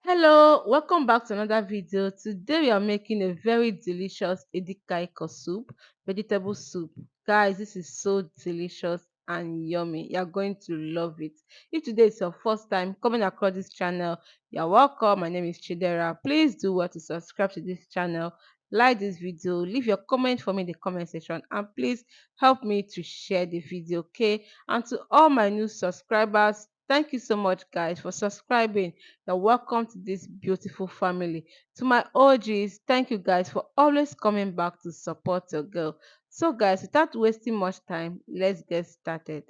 Hello, welcome back to another video. Today we are making a very delicious edikaikong soup, vegetable soup. Guys, this is so delicious and yummy. You're going to love it. If today is your first time coming across this channel, you're welcome. My name is Chidera. Please do well to subscribe to this channel, like this video, leave your comment for me in the comment section, and please help me to share the video, okay? And to all my new subscribers, thank you so much guys for subscribing. You're welcome to this beautiful family. To my OGs, thank you guys for always coming back to support your girl. So guys, without wasting much time, let's get started.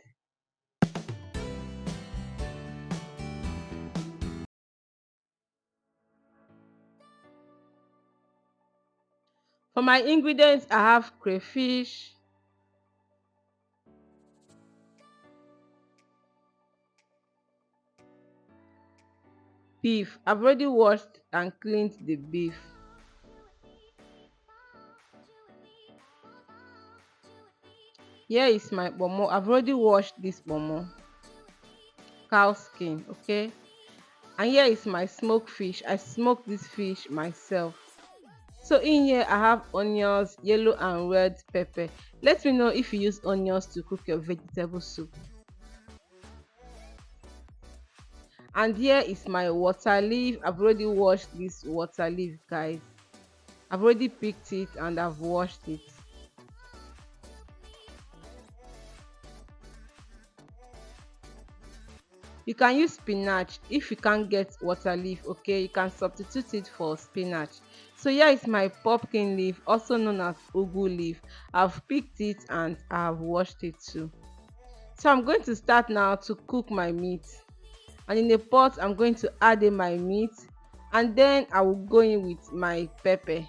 For my ingredients, I have crayfish, beef. I've already washed and cleaned the beef. Here is my pomo. I've already washed this pomo. Cow skin, okay? And here is my smoked fish. I smoked this fish myself. So in here I have onions, yellow and red pepper. Let me know if you use onions to cook your vegetable soup. And here is my water leaf. I've already washed this water leaf, guys. I've already picked it and I've washed it. You can use spinach if you can't get water leaf, okay? You can substitute it for spinach. So here is my pumpkin leaf, also known as ugu leaf. I've picked it and I've washed it too. So I'm going to start now to cook my meat. And in a pot I'm going to add in my meat, and then I will go in with my pepper.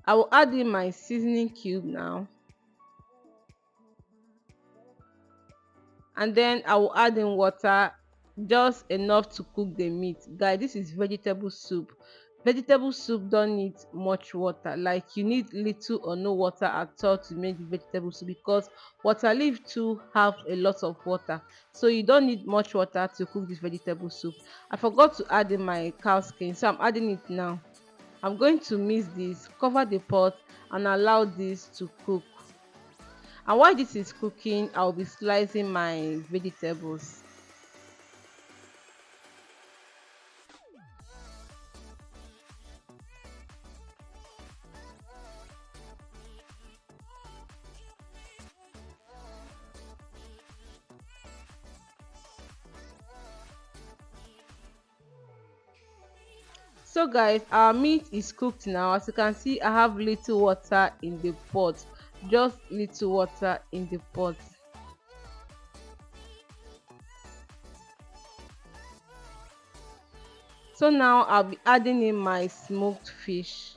I will add in my seasoning cube now, and then I will add in water, just enough to cook the meat. Guys, this is vegetable soup. Vegetable soup don't need much water, like you need little or no water at all to make the vegetable soup, because water leaf too have a lot of water, so you don't need much water to cook this vegetable soup. I forgot to add in my cow skin, so I'm adding it now. I'm going to mix this, cover the pot, and allow this to cook. And while this is cooking, I'll be slicing my vegetables. So guys, our meat is cooked now. As you can see, I have little water in the pot, just little water in the pot. So now I'll be adding in my smoked fish,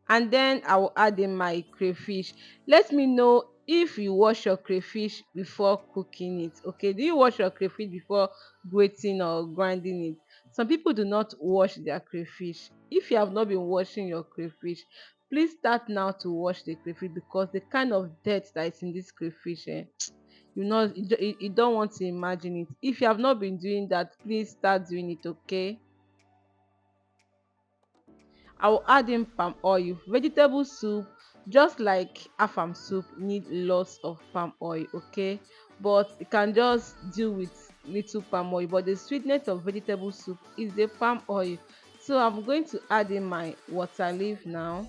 and then I will add in my crayfish. Let me know if you wash your crayfish before cooking it, okay? Do you wash your crayfish before grating or grinding it? Some people do not wash their crayfish. If you have not been washing your crayfish, please start now to wash the crayfish, because the kind of dirt that is in this crayfish, you don't want to imagine it. If you have not been doing that, please start doing it, okay? I will add in palm oil. Vegetable soup, just like afam soup, need lots of palm oil, okay? But you can just deal with little palm oil. But the sweetness of vegetable soup is the palm oil. So I'm going to add in my water leaf now.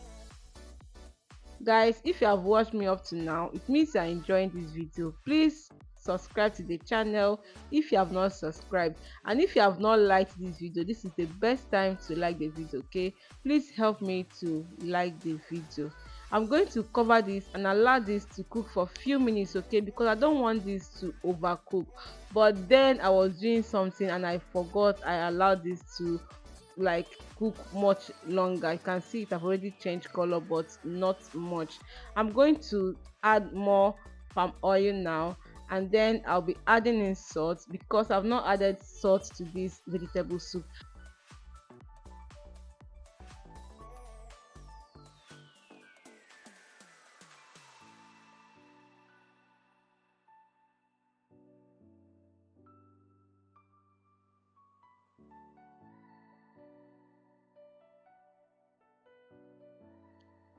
Guys, if you have watched me up to now, it means you're enjoying this video. Please subscribe to the channel if you have not subscribed, and if you have not liked this video, this is the best time to like the video, okay? Please help me to like the video. I'm going to cover this and allow this to cook for a few minutes, okay? Because I don't want this to overcook. But then I was doing something and I forgot I allowed this to like cook much longer. You can see it have already changed color, but not much. I'm going to add more palm oil now, and then I'll be adding in salt because I've not added salt to this vegetable soup.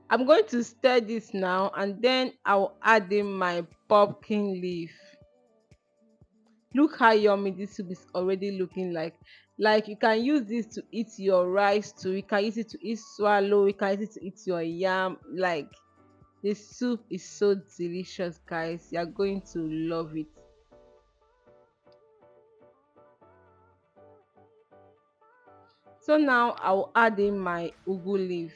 I'm going to stir this now, and then I'll add in my pumpkin leaf. Look how yummy this soup is already looking like you can use this to eat your rice too, you can use it to eat swallow, you can use it to eat your yam. Like, this soup is so delicious, guys. You're going to love it. So now I'll add in my ugu leaf.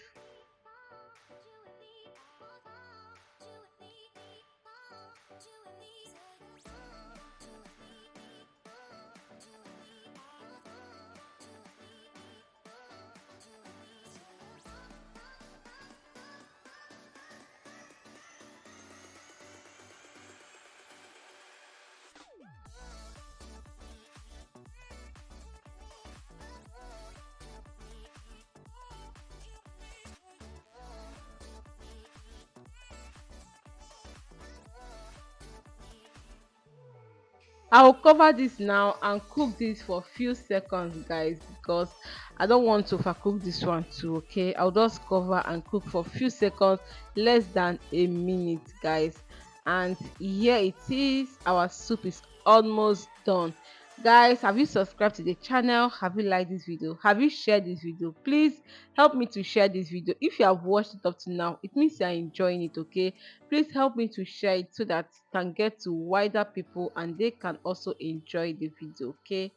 I will cover this now and cook this for few seconds, guys, because I don't want to overcook this one too. Okay, I'll just cover and cook for few seconds, less than a minute, guys. And here it is, our soup is almost done. Guys, have you subscribed to the channel? Have you liked this video? Have you shared this video? Please help me to share this video. If you have watched it up to now, it means you're enjoying it. Okay, please help me to share it so that it can get to wider people and they can also enjoy the video. Okay,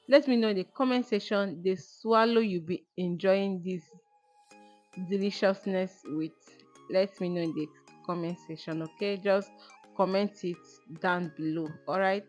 let me know in the comment section the swallow you be enjoying this deliciousness with. Let me know in the comment section. Okay, just comment it down below. All right.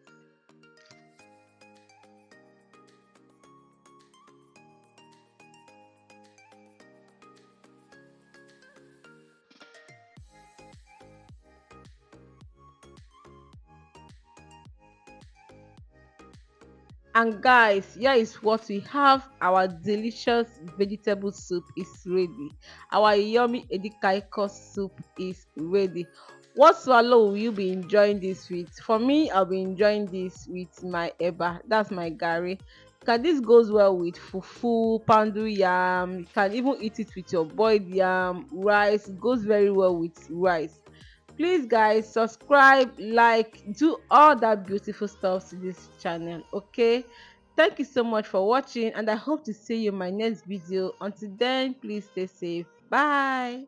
And guys, here is what we have. Our delicious vegetable soup is ready. Our yummy edikaikong soup is ready. What swallow will you be enjoying this with? For me, I'll be enjoying this with my eba. That's my gari. Because this goes well with fufu, pandu yam. You can even eat it with your boiled yam, rice. It goes very well with rice. Please, guys, subscribe, like, do all that beautiful stuff to this channel. Okay, thank you so much for watching, and I hope to see you in my next video. Until then, please stay safe. Bye.